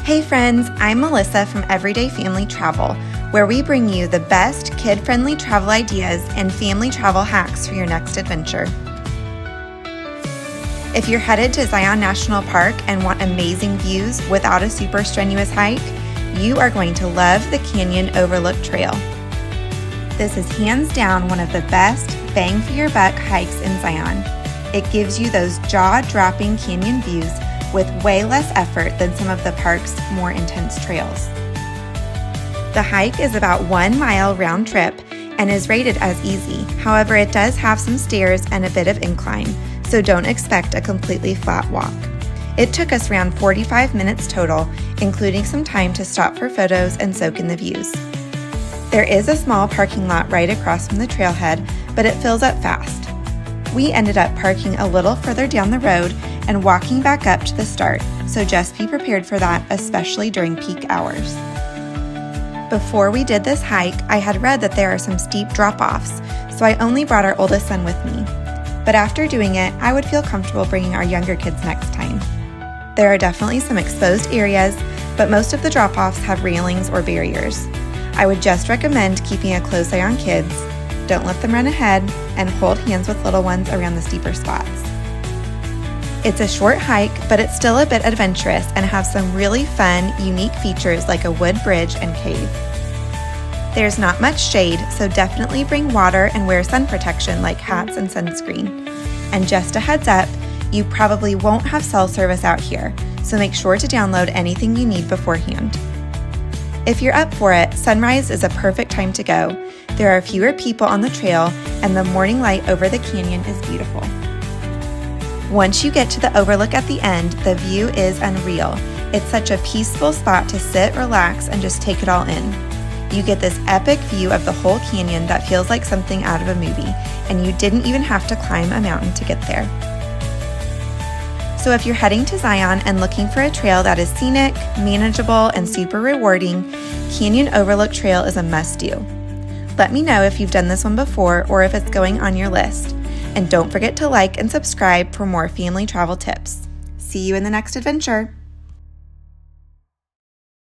Hey friends, I'm Melissa from Everyday Family Travel, where we bring you the best kid-friendly travel ideas and family travel hacks for your next adventure. If you're headed to Zion National Park and want amazing views without a super strenuous hike, you are going to love the Canyon Overlook Trail. This is hands down one of the best bang for your buck hikes in Zion. It gives you those jaw-dropping canyon views with way less effort than some of the park's more intense trails. The hike is about 1 mile round trip and is rated as easy. However, it does have some stairs and a bit of incline, so don't expect a completely flat walk. It took us around 45 minutes total, including some time to stop for photos and soak in the views. There is a small parking lot right across from the trailhead, but it fills up fast. We ended up parking a little further down the road and walking back up to the start, so just be prepared for that, especially during peak hours. Before we did this hike, I had read that there are some steep drop-offs, so I only brought our oldest son with me. But after doing it, I would feel comfortable bringing our younger kids next time. There are definitely some exposed areas, but most of the drop-offs have railings or barriers. I would just recommend keeping a close eye on kids, don't let them run ahead, and hold hands with little ones around the steeper spots. It's a short hike, but it's still a bit adventurous and has some really fun, unique features like a wood bridge and cave. There's not much shade, so definitely bring water and wear sun protection like hats and sunscreen. And just a heads up, you probably won't have cell service out here, so make sure to download anything you need beforehand. If you're up for it, sunrise is a perfect time to go. There are fewer people on the trail, and the morning light over the canyon is beautiful. Once you get to the overlook at the end, the view is unreal. It's such a peaceful spot to sit, relax, and just take it all in. You get this epic view of the whole canyon that feels like something out of a movie, and you didn't even have to climb a mountain to get there. So if you're heading to Zion and looking for a trail that is scenic, manageable, and super rewarding, Canyon Overlook Trail is a must-do. Let me know if you've done this one before or if it's going on your list. And don't forget to like and subscribe for more family travel tips. See you in the next adventure.